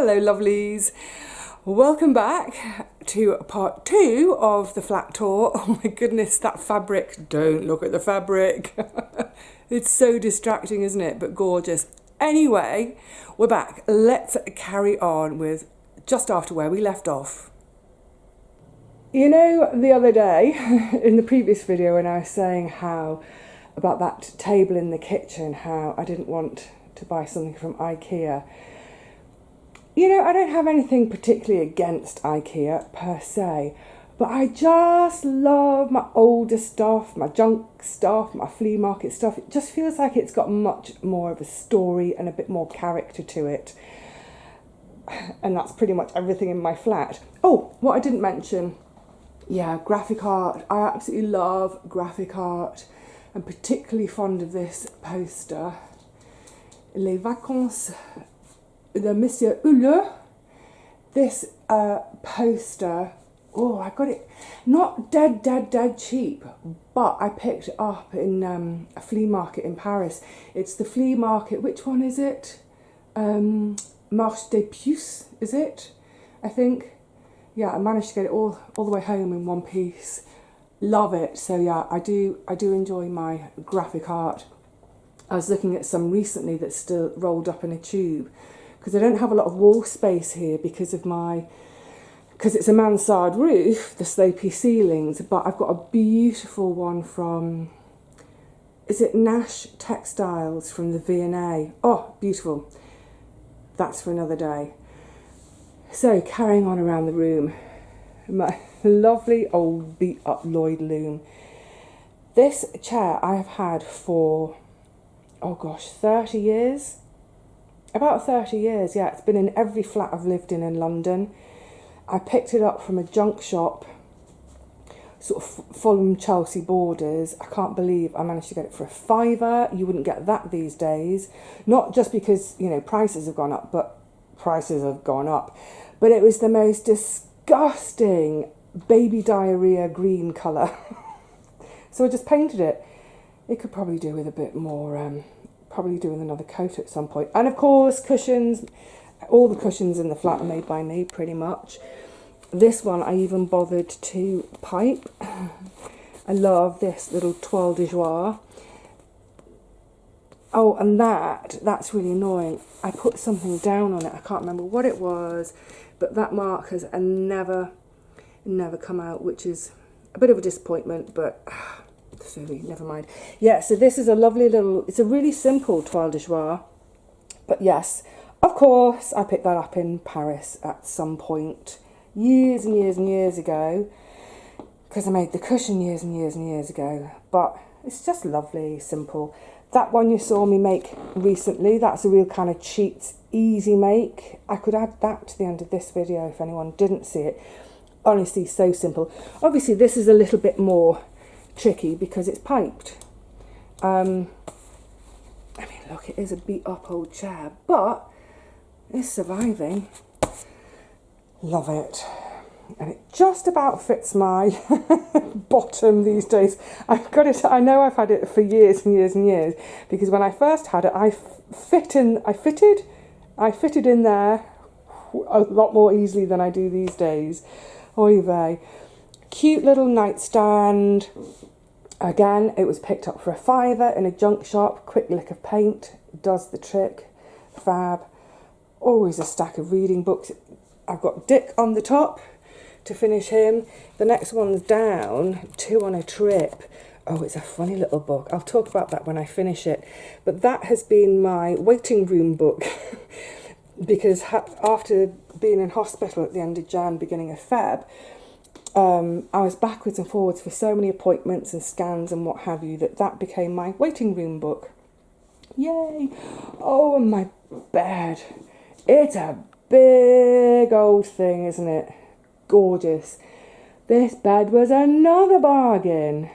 Hello lovelies, welcome back to part 2 of the flat tour. Oh my goodness, that fabric, don't look at the fabric. It's so distracting, isn't it? But gorgeous. Anyway, we're back. Let's carry on with just after where we left off. You know, the other day in the previous video when I was saying how about that table in the kitchen, how I didn't want to buy something from IKEA. You know, I don't have anything particularly against IKEA per se, but I just love my older stuff, my junk stuff, my flea market stuff. It just feels like it's got much more of a story and a bit more character to it. And that's pretty much everything in my flat. Oh, what I didn't mention, yeah, graphic art. I absolutely love graphic art. I'm particularly fond of this poster, Les Vacances de Monsieur Hulot. This poster, oh, I got it, not dead cheap, but I picked it up in a flea market in Paris. It's the flea market, which one is it? Marché des Pics, is it? I think. Yeah, I managed to get it all the way home in one piece. Love it. So yeah, I do enjoy my graphic art. I was looking at some recently that's still rolled up in a tube, because I don't have a lot of wall space here because it's a mansard roof, the slopey ceilings, but I've got a beautiful one from, is it Nash Textiles from the V&A? Oh, beautiful. That's for another day. So carrying on around the room, my lovely old beat up Lloyd loom. This chair I have had for, oh gosh, 30 years. About 30 years, yeah. It's been in every flat I've lived in London. I picked it up from a junk shop, sort of Fulham, Chelsea borders. I can't believe I managed to get it for £5. You wouldn't get that these days. Not just because, you know, prices have gone up, but it was the most disgusting baby diarrhea green colour. So I just painted it. It could probably do with a bit more, probably do with another coat at some point. And of course, cushions. All the cushions in the flat are made by me, pretty much. This one I even bothered to pipe. I love this little toile de joie. Oh, and that's really annoying. I put something down on it. I can't remember what it was, but that mark has never come out, which is a bit of a disappointment, but silly, never mind. Yeah, so this is a lovely little, it's a really simple toile de joie, but yes, of course, I picked that up in Paris at some point, years and years ago, because I made the cushion years and years ago, but it's just lovely, simple. That one you saw me make recently, that's a real kind of cheat, easy make. I could add that to the end of this video if anyone didn't see it. Honestly, so simple. Obviously, this is a little bit more tricky because it's piped. I mean, look, it is a beat up old chair, but it's surviving. Love it. And it just about fits my bottom these days. I've got it. I know I've had it for years and years, because when I first had it, I fitted in there a lot more easily than I do these days. Oy vey. Cute little nightstand. Again, it was picked up for £5 in a junk shop. Quick lick of paint does the trick. Fab. Always a stack of reading books. I've got Dick on the top to finish him. The next one's down, 2 on a Trip. Oh, it's a funny little book. I'll talk about that when I finish it. But that has been my waiting room book because after being in hospital at the end of Jan, beginning of Feb, I was backwards and forwards for so many appointments and scans and what have you that became my waiting room book. Yay! Oh, and my bed. It's a big old thing, isn't it? Gorgeous. This bed was another bargain.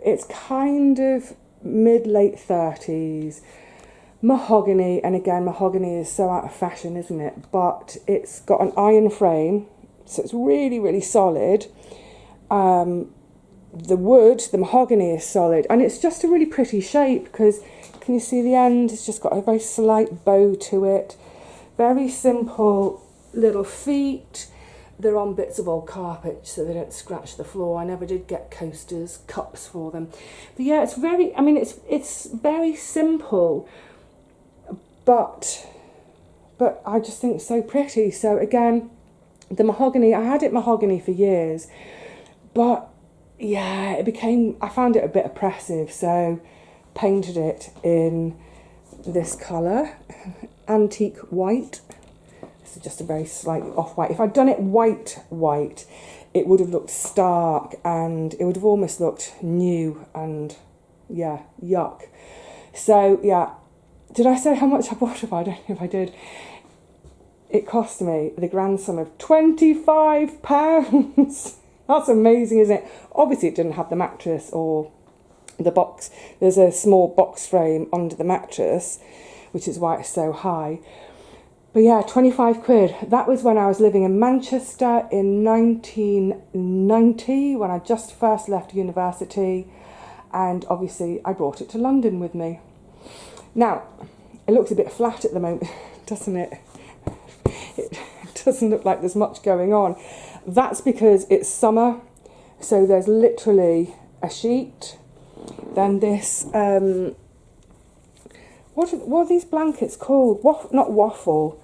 It's kind of mid-late 30s, mahogany, and again, mahogany is so out of fashion, isn't it? But it's got an iron frame, so it's really solid. The wood, the mahogany is solid, and it's just a really pretty shape because Can you see the end? It's just got a very slight bow to it. Very simple little feet. They're on bits of old carpet so they don't scratch the floor. I never did get coasters, cups for them. But yeah, it's very, I mean, it's very simple, but I just think it's so pretty. So again, the mahogany, I had it mahogany for years, but yeah, I found it a bit oppressive, so painted it in this colour, antique white. This is just a very slightly off-white. If I'd done it white, it would have looked stark and it would have almost looked new and, yeah, yuck. So, yeah, did I say how much I bought it for? I don't know if I did. It cost me the grand sum of £25. That's amazing, isn't it? Obviously, it didn't have the mattress or the box. There's a small box frame under the mattress, which is why it's so high. But yeah, 25 quid. That was when I was living in Manchester in 1990, when I just first left university. And obviously, I brought it to London with me. Now, it looks a bit flat at the moment, doesn't it? It doesn't look like there's much going on. That's because it's summer, so there's literally a sheet. Then this, what are these blankets called? Not waffle.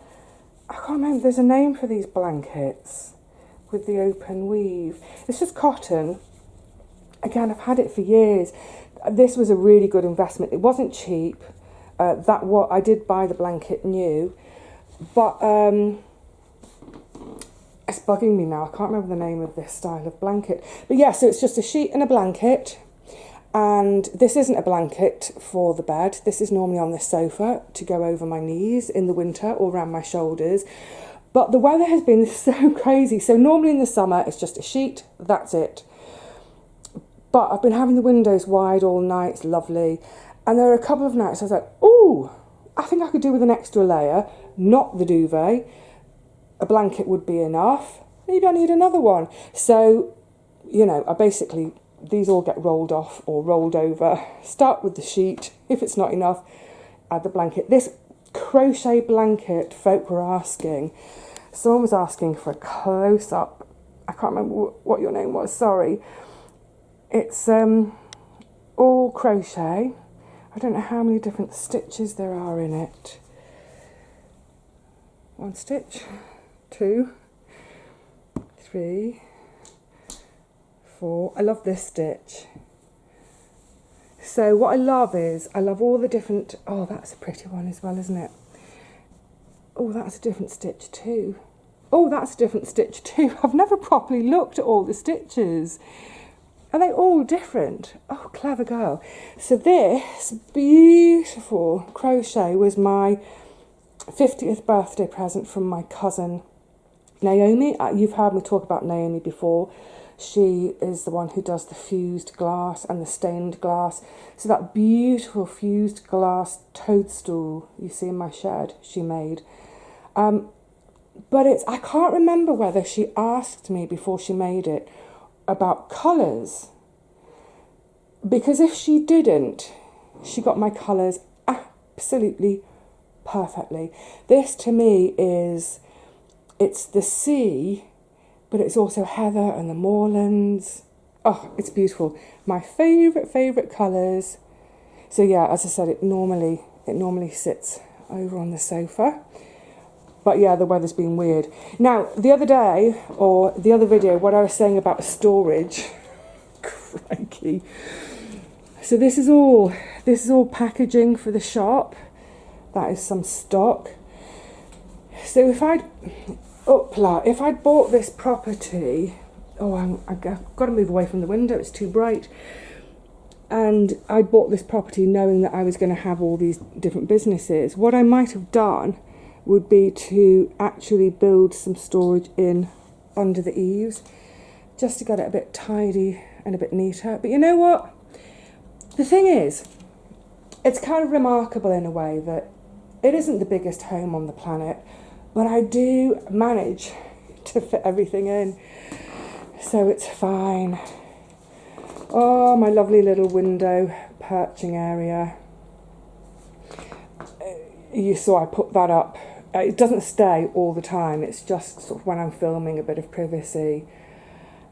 I can't remember. There's a name for these blankets with the open weave. It's just cotton. Again, I've had it for years. This was a really good investment. It wasn't cheap. I did buy the blanket new, but it's bugging me now. I can't remember the name of this style of blanket. But yeah, so it's just a sheet and a blanket. And this isn't a blanket for the bed. This is normally on the sofa to go over my knees in the winter or around my shoulders. But the weather has been so crazy. So normally in the summer, it's just a sheet. That's it. But I've been having the windows wide all night. It's lovely. And there are a couple of nights I was like, ooh, I think I could do with an extra layer. Not the duvet. A blanket would be enough. Maybe I need another one. So, you know, these all get rolled off or rolled over. Start with the sheet. If it's not enough, add the blanket. This crochet blanket, folk were asking. Someone was asking for a close-up. I can't remember what your name was, sorry. It's all crochet. I don't know how many different stitches there are in it. 1 stitch, 2, 3, 4. I love this stitch. So what I love is, I love all the different, oh, that's a pretty one as well, isn't it? Oh, that's a different stitch too. Oh, that's a different stitch too. I've never properly looked at all the stitches. Are they all different? Oh, clever girl. So this beautiful crochet was my 50th birthday present from my cousin Naomi. You've heard me talk about Naomi before. She is the one who does the fused glass and the stained glass. So that beautiful fused glass toadstool you see in my shed, she made. But I can't remember whether she asked me before she made it about colours. Because if she didn't, she got my colours absolutely perfectly. This to me it's the sea, but it's also heather and the moorlands. Oh, it's beautiful. My favourite colours. So yeah, as I said, it normally sits over on the sofa. But yeah, the weather's been weird. Now, the other day, or the other video, what I was saying about storage, crikey. So this is all packaging for the shop. That is some stock. So if I'd bought this property, I've got to move away from the window, it's too bright. And I bought this property knowing that I was going to have all these different businesses. What I might have done would be to actually build some storage in under the eaves, just to get it a bit tidy and a bit neater. But you know what? The thing is, it's kind of remarkable in a way that it isn't the biggest home on the planet, but I do manage to fit everything in, so it's fine. Oh, my lovely little window perching area. you saw I put that up. It doesn't stay all the time. It's just sort of when I'm filming, a bit of privacy.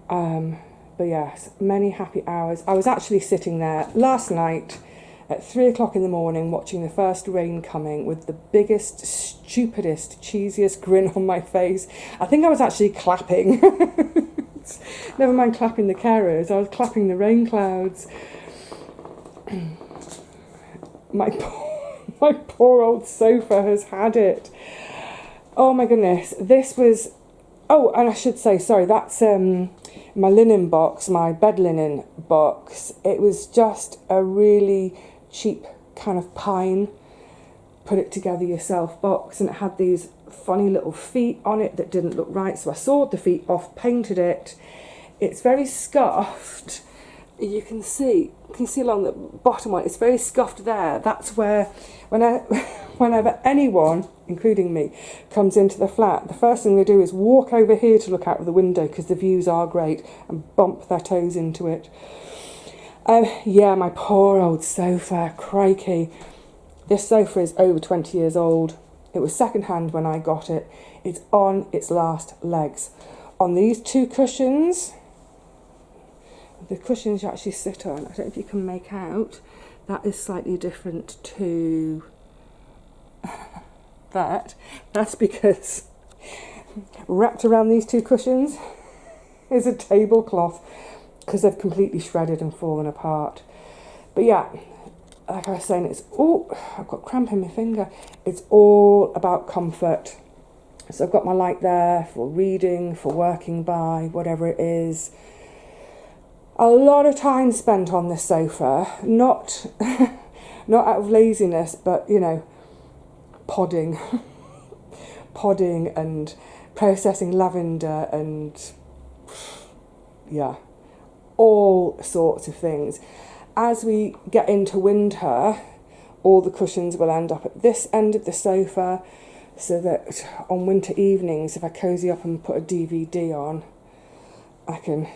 But yes, many happy hours. I was actually sitting there last night at 3 o'clock in the morning watching the first rain coming with the biggest, stupidest, cheesiest grin on my face. I think I was actually clapping. Never mind clapping the carers, I was clapping the rain clouds. My poor old sofa has had it. Oh my goodness, this was... Oh, and I should say, sorry, that's my linen box, my bed linen box. It was just a really cheap kind of pine, put it together yourself box, and it had these funny little feet on it that didn't look right, so I sawed the feet off, painted it. It's very scuffed. You can see along the bottom one, it's very scuffed there. That's where, whenever anyone, including me, comes into the flat, the first thing they do is walk over here to look out of the window because the views are great, and bump their toes into it. Yeah, my poor old sofa, crikey. This sofa is over 20 years old. It was second-hand when I got it. It's on its last legs. On these two cushions, the cushions you actually sit on, I don't know if you can make out, that is slightly different to that. That's because wrapped around these two cushions is a tablecloth because they've completely shredded and fallen apart. But yeah, like I was saying, it's... Oh, I've got cramp in my finger. It's all about comfort. So I've got my light there for reading, for working by, whatever it is. A lot of time spent on this sofa, not out of laziness, but, you know, podding and processing lavender and, yeah, all sorts of things. As we get into winter, all the cushions will end up at this end of the sofa, so that on winter evenings, if I cosy up and put a DVD on, I can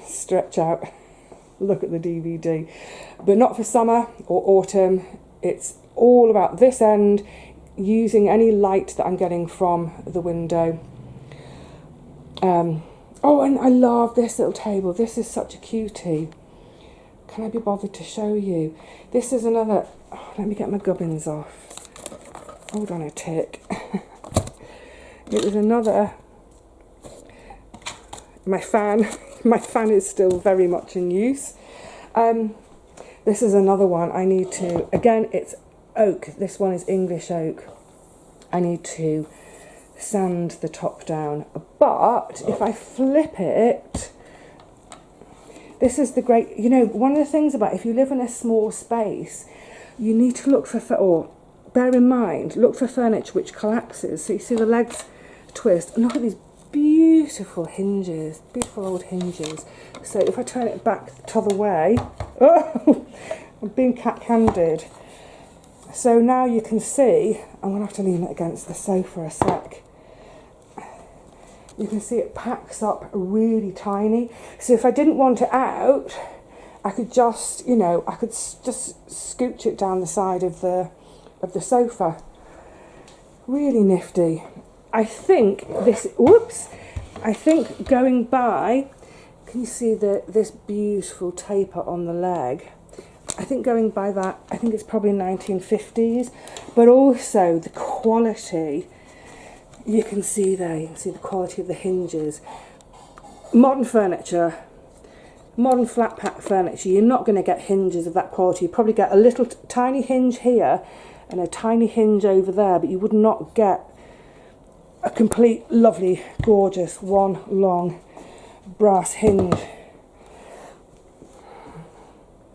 stretch out, look at the DVD. But not for summer or autumn. It's all about this end, using any light that I'm getting from the window. Oh, and I love this little table. This is such a cutie. Can I be bothered to show you? This is another... Oh, let me get my gubbins off. Hold on a tick. It was another... My fan is still very much in use. This is another one I need to... Again, it's oak. This one is English oak. I need to sand the top down. But if I flip it... This is the great... You know, one of the things about if you live in a small space, you need to look for... Or bear in mind, look for furniture which collapses. So you see the legs twist. And look at these beautiful hinges. Beautiful old hinges. So if I turn it back the other way... Oh! I'm being cat-handed. So now you can see... I'm going to have to lean it against the sofa a sec. You can see it packs up really tiny. So if I didn't want it out, I could just, you know, I could just scooch it down the side of the sofa. Really nifty. I think this, whoops, I think going by, can you see this beautiful taper on the leg? I think going by that, I think it's probably 1950s, but also the quality. You can see there, you can see the quality of the hinges. Modern furniture, modern flat pack furniture, you're not going to get hinges of that quality. You probably get a little tiny hinge here and a tiny hinge over there, but you would not get a complete, lovely, gorgeous, one long brass hinge.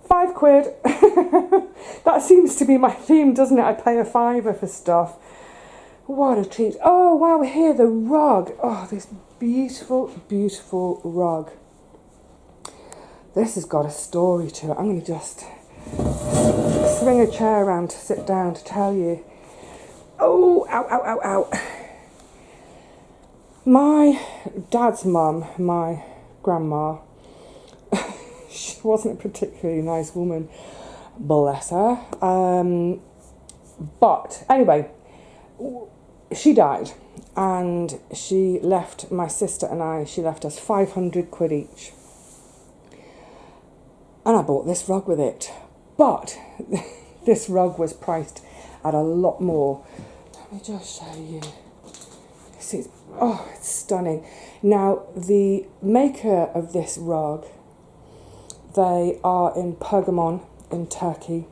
£5. That seems to be my theme, doesn't it? I pay a fiver for stuff. What a treat. Oh, wow, we're here, the rug. Oh, this beautiful, beautiful rug. This has got a story to it. I'm going to just swing a chair around to sit down to tell you. Oh, ow, ow, ow, ow. My dad's mum, my grandma, she wasn't a particularly nice woman, bless her. But anyway, she died, and she left my sister and I, she left us 500 quid each. And I bought this rug with it. But this rug was priced at a lot more. Let me just show you. See, oh, it's stunning. Now, the maker of this rug, they are in Pergamon in Turkey.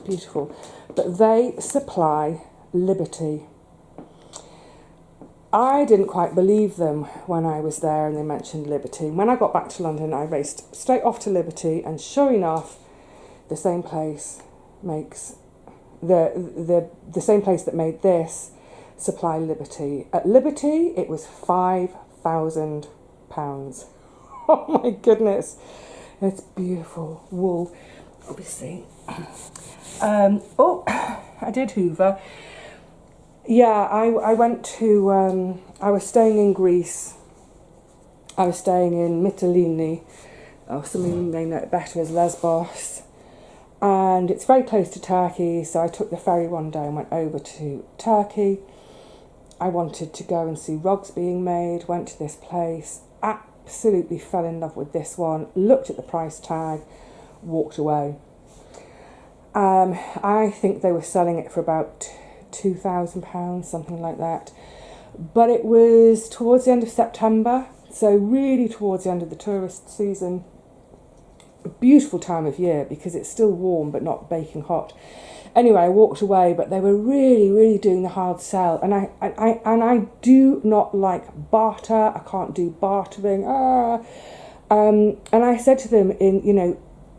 Beautiful. But they supply Liberty. I didn't quite believe them when I was there and they mentioned Liberty. When I got back to London, I raced straight off to Liberty, and sure enough, the same place makes the same place that made this supply Liberty. At Liberty, it was £5,000. Oh my goodness, it's beautiful wool, obviously. Oh, I did hoover. Yeah, I went to, I was staying in Greece. I was staying in Mytilene, or some of you may know it better as Lesbos. And it's very close to Turkey, so I took the ferry one day and went over to Turkey. I wanted to go and see rugs being made, went to this place, absolutely fell in love with this one, looked at the price tag, walked away. I think they were selling it for about £2,000, something like that. But it was towards the end of September, so really towards the end of the tourist season. A beautiful time of year because it's still warm but not baking hot. Anyway, I walked away, but they were really doing the hard sell, and I do not like barter. I can't do bartering. And I said to them,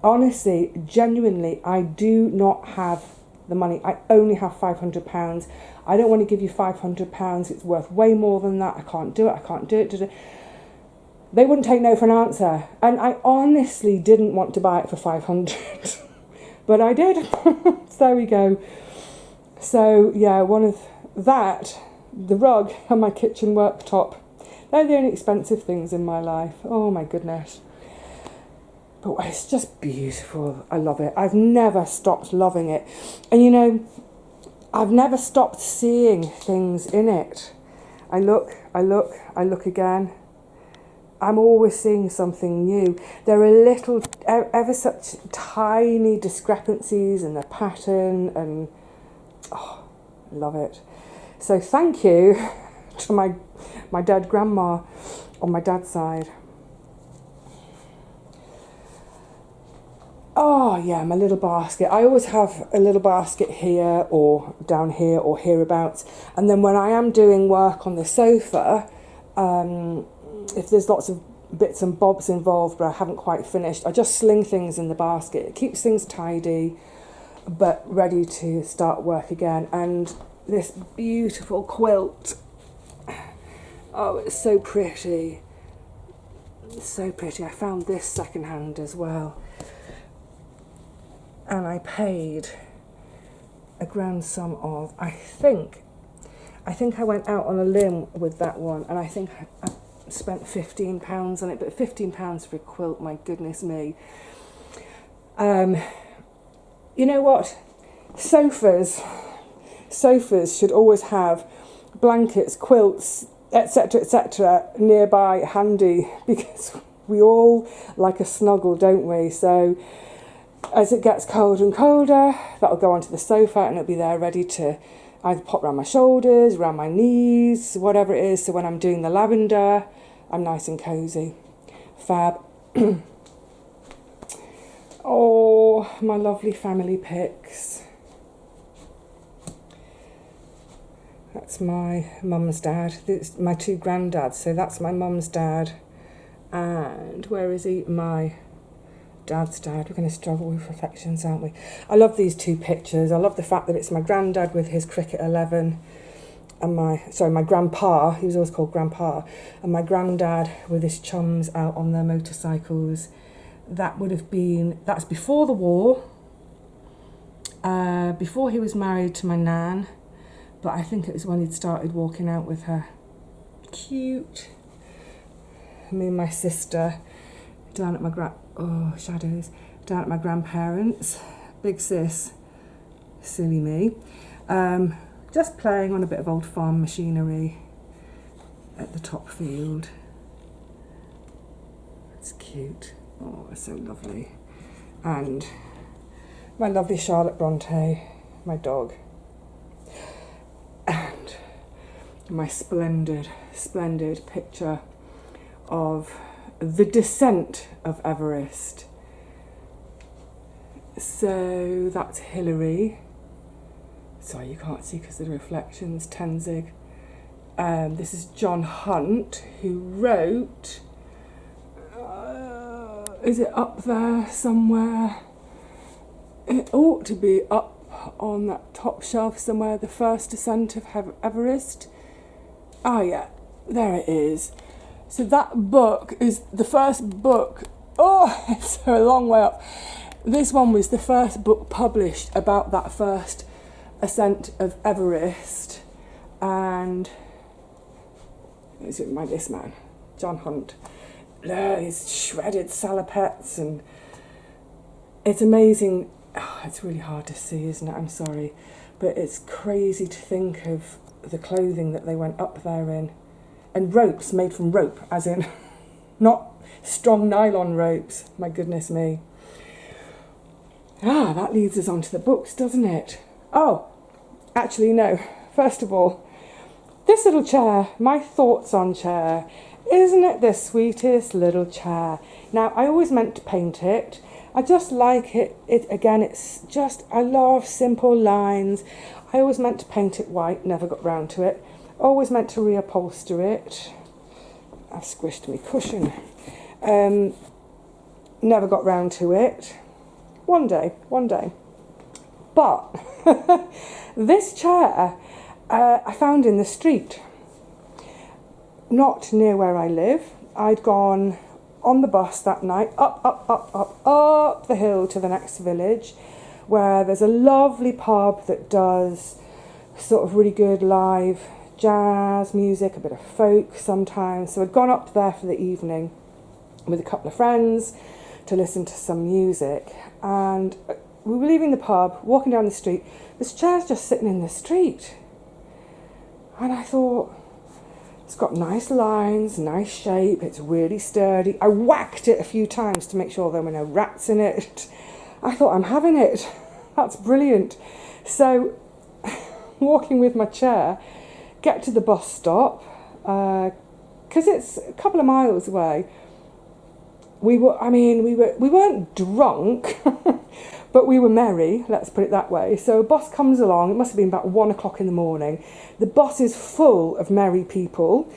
honestly, genuinely, I do not have the money. I only have £500. I don't want to give you £500. It's worth way more than that. I can't do it. They wouldn't take no for an answer. And I honestly didn't want to buy it for 500. But I did. So there we go. So yeah, one of that, the rug and my kitchen worktop, they're the only expensive things in my life. Oh my goodness. But it's just beautiful. I love it. I've never stopped loving it. And I've never stopped seeing things in it. I look again. I'm always seeing something new. There are little, ever such tiny discrepancies in the pattern, and I love it. So thank you to my dead grandma on my dad's side. Oh yeah, my little basket. I always have a little basket here or down here or hereabouts. And then when I am doing work on the sofa, if there's lots of bits and bobs involved but I haven't quite finished, I just sling things in the basket. It keeps things tidy but ready to start work again. And this beautiful quilt, oh, it's so pretty. It's so pretty. I found this secondhand as well. And I paid a grand sum of, I think I went out on a limb with that one, and I think I spent £15 on it, but £15 for a quilt, my goodness me. You know what? Sofas should always have blankets, quilts, etc., nearby, handy, because we all like a snuggle, don't we? So as it gets colder and colder, that'll go onto the sofa and it'll be there ready to either pop around my shoulders, around my knees, whatever it is. So when I'm doing the lavender, I'm nice and cosy. Fab. Oh, my lovely family pics. That's my mum's dad. It's my two granddads. So that's my mum's dad. And where is he? My dad's dad. We're going to struggle with reflections, aren't we? I love these two pictures. I love the fact that it's my granddad with his cricket 11 and my grandpa, he was always called grandpa, and my granddad with his chums out on their motorcycles. That's before the war, before he was married to my nan, but I think it was when he'd started walking out with her. Cute. Me and my sister down at shadows, down at my grandparents'. Big sis, silly me. Just playing on a bit of old farm machinery at the top field. It's cute. Oh, it's so lovely. And my lovely Charlotte Bronte, my dog. And my splendid, splendid picture of the descent of Everest. So that's Hillary. Sorry, you can't see because of the reflections. Tenzing. This is John Hunt, who wrote... is it up there somewhere? It ought to be up on that top shelf somewhere. The first ascent of Everest. Ah, yeah, there it is. So that book is the first book. Oh, it's a long way up. This one was the first book published about that first ascent of Everest. And is it this man, John Hunt? His shredded salopettes, and it's amazing. Oh, it's really hard to see, isn't it? I'm sorry, but it's crazy to think of the clothing that they went up there in, and ropes made from rope, as in not strong nylon ropes. My goodness me. Ah, that leads us on to the books, doesn't it? Oh, actually no. First of all, this little chair, my thoughts on chair. Isn't it the sweetest little chair? Now, I always meant to paint it. I just like it. It's just, I love simple lines. I always meant to paint it white, never got round to it. Always meant to reupholster it. I've squished my cushion. Never got round to it. One day. But this chair I found in the street, not near where I live. I'd gone on the bus that night, up the hill to the next village, where there's a lovely pub that does sort of really good live jazz music, a bit of folk sometimes. So I'd gone up there for the evening with a couple of friends to listen to some music, and we were leaving the pub, walking down the street. This chair's just sitting in the street, and I thought, it's got nice lines, nice shape, it's really sturdy. I whacked it a few times to make sure there were no rats in it. I thought, I'm having it. That's brilliant. So, walking with my chair, get to the bus stop, because it's a couple of miles away. We weren't drunk, but we were merry, let's put it that way. So a bus comes along, it must have been about 1 o'clock in the morning. The bus is full of merry people.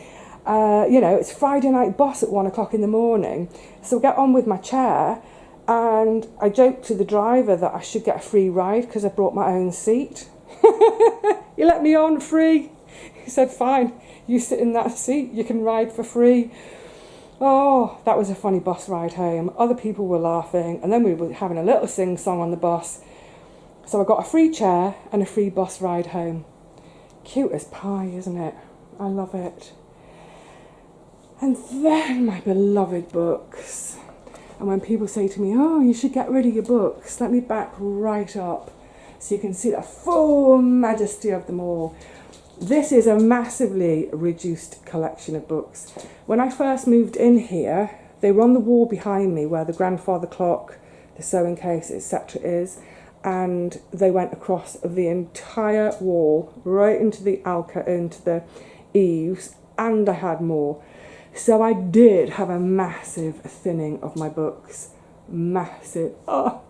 It's Friday night bus at 1 o'clock in the morning. So I get on with my chair, and I joked to the driver that I should get a free ride because I brought my own seat. You let me on free? He said, fine, you sit in that seat, you can ride for free. Oh, that was a funny bus ride home. Other people were laughing, and then we were having a little sing-song on the bus. So I got a free chair and a free bus ride home. Cute as pie, isn't it? I love it. And then my beloved books. And when people say to me, oh, you should get rid of your books, let me back right up so you can see the full majesty of them all. This is a massively reduced collection of books. When I first moved in here, they were on the wall behind me where the grandfather clock, the sewing case, etc. is, and they went across the entire wall, right into the into the eaves, and I had more. So I did have a massive thinning of my books. Massive. Oh,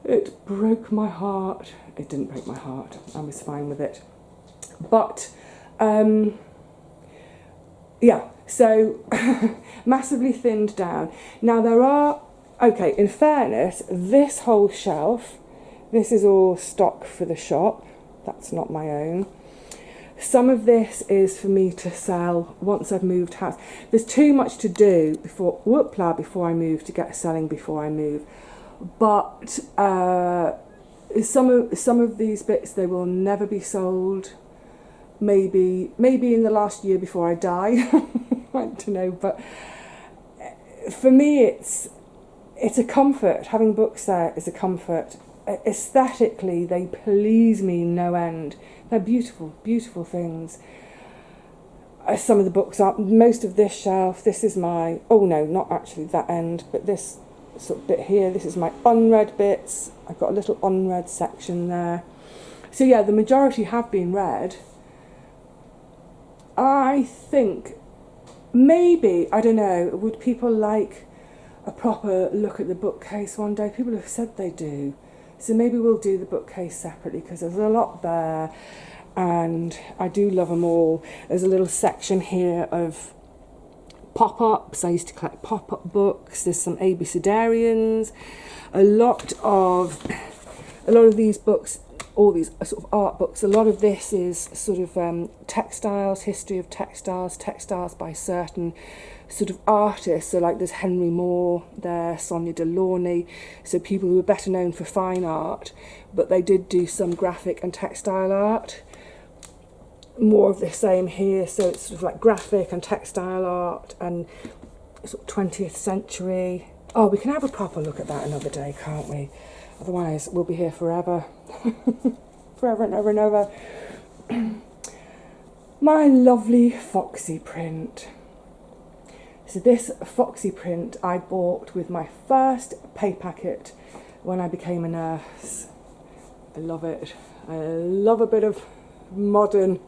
it broke my heart. It didn't break my heart. I was fine with it. But, so massively thinned down. Now in fairness, this whole shelf, this is all stock for the shop. That's not my own. Some of this is for me to sell once I've moved house. There's too much to do before I move to get selling before I move. But some of these bits, they will never be sold. Maybe in the last year before I die. I don't know, but for me it's a comfort. Having books there is a comfort. aesthetically, they please me no end. They're beautiful, beautiful things. Some of the books are, most of this shelf, this is my, oh no, not actually that end, but this sort of bit here, this is my unread bits. I've got a little unread section there. So yeah, the majority have been read. I think maybe, I don't know, would people like a proper look at the bookcase one day? People have said they do. So maybe we'll do the bookcase separately, because there's a lot there and I do love them all. There's a little section here of pop-ups. I used to collect pop-up books. There's some abecedarians. A lot of these books, all these sort of art books, a lot of this is sort of textiles, history of textiles by certain sort of artists. So like there's Henry Moore there, Sonia Delaunay, so people who are better known for fine art, but they did do some graphic and textile art. More of the same here, so it's sort of like graphic and textile art and sort of 20th century. Oh, we can have a proper look at that another day, can't we? Otherwise we'll be here forever. Forever and ever and ever. My lovely Foxy print. So this Foxy print I bought with my first pay packet when I became a nurse. I love it. I love a bit of modern.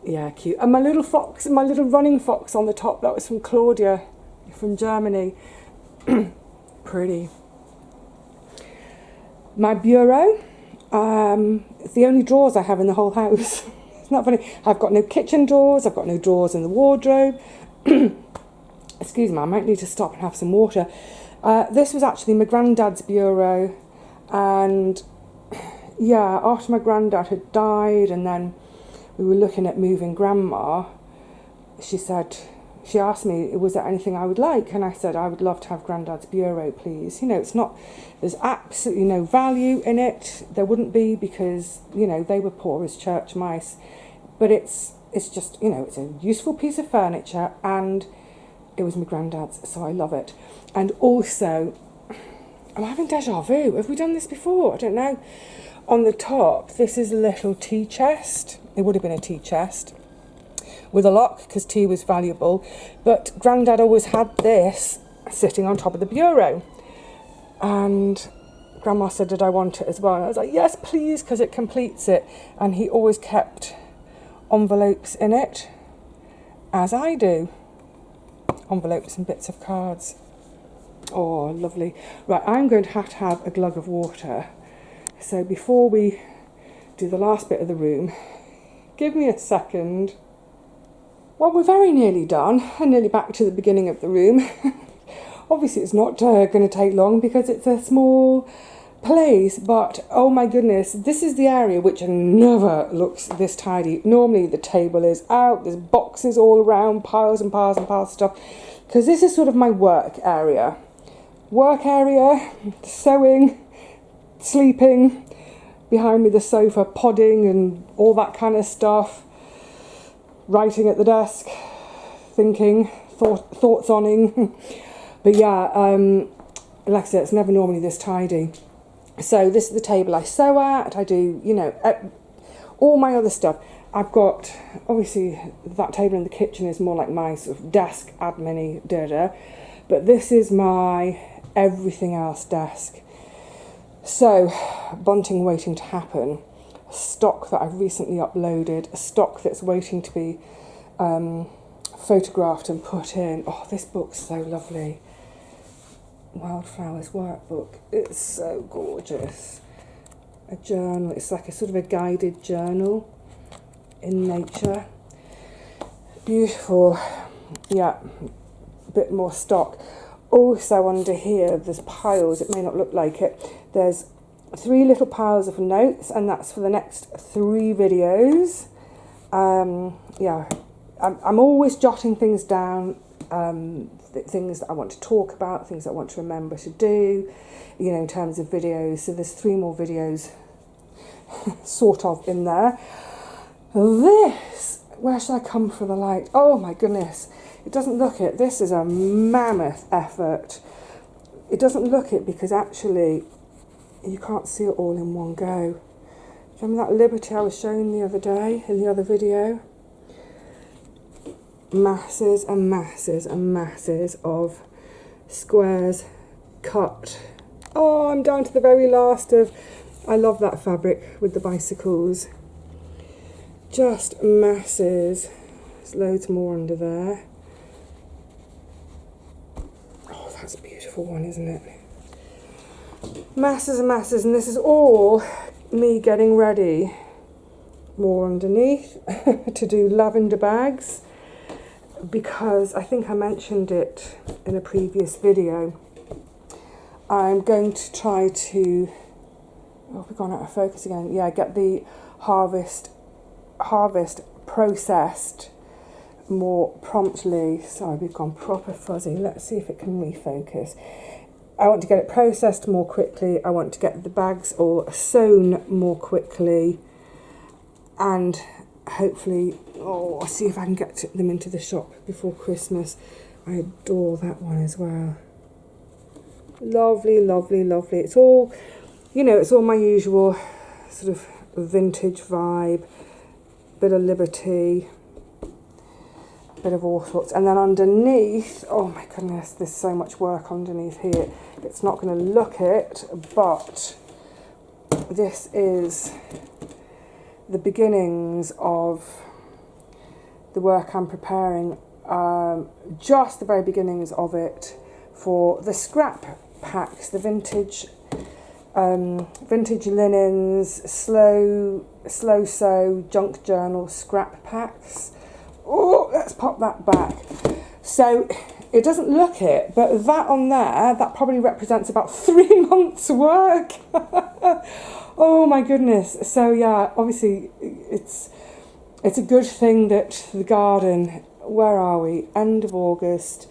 Yeah, cute. And my little fox, my little running fox on the top, that was from Claudia from Germany. Pretty. My bureau, it's the only drawers I have in the whole house. It's not funny. I've got no kitchen drawers, I've got no drawers in the wardrobe. Excuse me, I might need to stop and have some water. This was actually my granddad's bureau, and yeah, after my granddad had died and then we were looking at moving grandma, she asked me, was there anything I would like? And I said, I would love to have granddad's bureau, please. You know, there's absolutely no value in it. There wouldn't be, because, you know, they were poor as church mice. But it's just, you know, it's a useful piece of furniture, and it was my granddad's, so I love it. And also, I'm having deja vu. Have we done this before? I don't know. On the top, this is a little tea chest. It would have been a tea chest with a lock, because tea was valuable. But Grandad always had this sitting on top of the bureau. And Grandma said, did I want it as well? And I was like, yes, please, because it completes it. And he always kept envelopes in it, as I do. Envelopes and bits of cards. Oh, lovely. Right, I'm going to have a glug of water. So before we do the last bit of the room, give me a second. Well, we're very nearly done, and nearly back to the beginning of the room. Obviously it's not going to take long because it's a small place, but oh my goodness, this is the area which never looks this tidy. Normally the table is out, there's boxes all around, piles and piles and piles of stuff, because this is sort of my work area. Work area, sewing, sleeping, behind me the sofa, podding and all that kind of stuff, writing at the desk, thinking, thoughts oning. But yeah, like I said, it's never normally this tidy. So this is the table I sew at. I do, you know, all my other stuff. I've got, obviously, that table in the kitchen is more like my sort of desk, admin-y, but this is my everything else desk. So, bunting waiting to happen. Stock that I've recently uploaded. A stock that's waiting to be photographed and put in. Oh, this book's so lovely. Wildflowers workbook. It's so gorgeous. A journal. It's like a sort of a guided journal in nature. Beautiful. Yeah, a bit more stock. Also under here, there's piles. It may not look like it. There's 3 little piles of notes, and that's for the next 3 videos. Yeah, I'm always jotting things down. Things that I want to talk about, things I want to remember to do, you know, in terms of videos. So there's 3 more videos sort of in there. This, where should I come for the light? Oh my goodness, it doesn't look it. This is a mammoth effort. it doesn't look it because actually you can't see it all in one go. Remember that Liberty I was showing the other day in the other video? Masses and masses and masses of squares cut. Oh, I'm down to the very last of, I love that fabric with the bicycles. Just masses. There's loads more under there. Oh, that's a beautiful one, isn't it? Masses and masses, and this is all me getting ready. More underneath to do lavender bags, because I think I mentioned it in a previous video. I'm going to try to, oh, we've gone out of focus again. Yeah, get the harvest processed more promptly. Sorry, we've gone proper fuzzy. Let's see if it can refocus. I want to get it processed more quickly. I want to get the bags all sewn more quickly, and hopefully, oh, I'll see if I can get them into the shop before Christmas. I adore that one as well. Lovely, lovely, lovely. It's all, you know, it's all my usual sort of vintage vibe, bit of Liberty, bit of all sorts. And then underneath, oh my goodness, there's so much work underneath here. It's not going to look it, but this is the beginnings of the work I'm preparing, just the very beginnings of it for the scrap packs, the vintage linens, slow sew, junk journal scrap packs. Oh, let's pop that back. So it doesn't look it, but that on there, that probably represents about 3 months work. Oh my goodness. So yeah, obviously it's a good thing that the garden, where are we? End of August.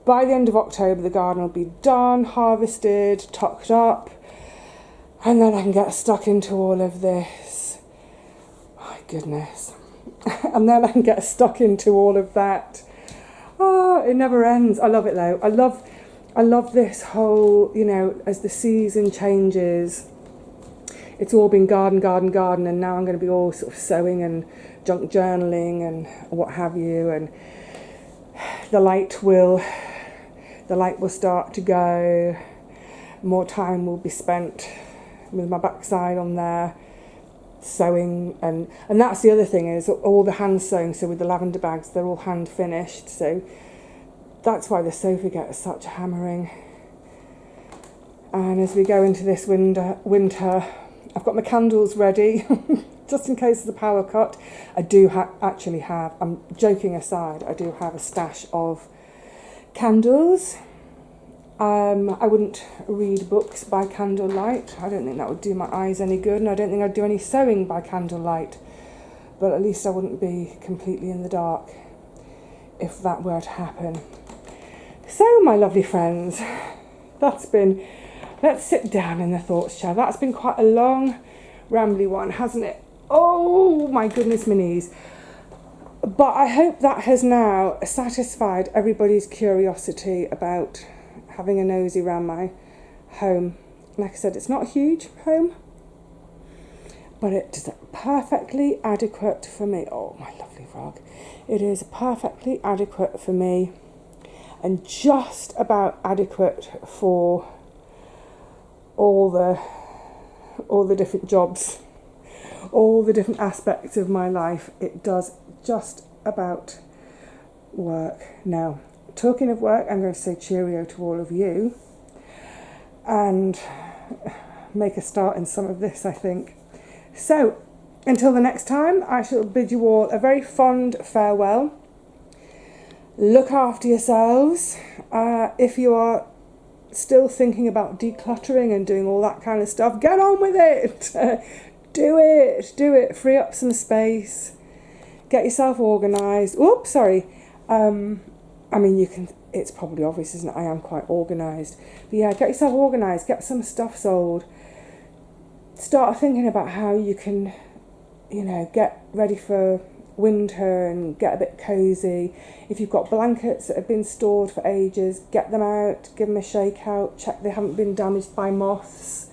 By the end of October, the garden will be done, harvested, tucked up, and then I can get stuck into all of this. My goodness. And then I can get stuck into all of that. Oh, it never ends. I love it though. I love this whole, you know, as the season changes, it's all been garden, and now I'm going to be all sort of sewing and junk journaling and what have you, and the light will start to go. More time will be spent with my backside on there sewing, and that's the other thing, is all the hand sewing. So with the lavender bags, they're all hand finished, so that's why the sofa gets such hammering. And as we go into this winter, I've got my candles ready just in case there's a power cut. I do actually have, I'm joking aside, I do have a stash of candles. I wouldn't read books by candlelight. I don't think that would do my eyes any good, and I don't think I'd do any sewing by candlelight. But at least I wouldn't be completely in the dark if that were to happen. So, my lovely friends, let's sit down in the thoughts chair. That's been quite a long, rambly one, hasn't it? Oh my goodness, my knees. But I hope that has now satisfied everybody's curiosity about having a nosy around my home. Like I said, it's not a huge home, but it's perfectly adequate for me. Oh, my lovely rug. It is perfectly adequate for me, and just about adequate for all the different jobs, all the different aspects of my life. It does just about work. Now, talking of work, I'm going to say cheerio to all of you and make a start in some of this, I think. So, until the next time, I shall bid you all a very fond farewell. Look after yourselves. If you are still thinking about decluttering and doing all that kind of stuff, get on with it. Do it. Free up some space. Get yourself organised. Oops, sorry. I mean, it's probably obvious, isn't it? I am quite organised. But yeah, get yourself organised. Get some stuff sold. Start thinking about how you can, get ready for winter and get a bit cosy. If you've got blankets that have been stored for ages, get them out, give them a shake out, check they haven't been damaged by moths.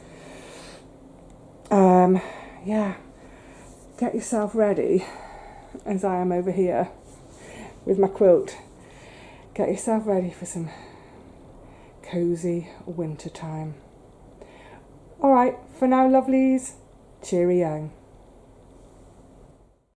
Yeah, get yourself ready, as I am over here with my quilt. Get yourself ready for some cosy winter time. All right, for now, lovelies, cheerio.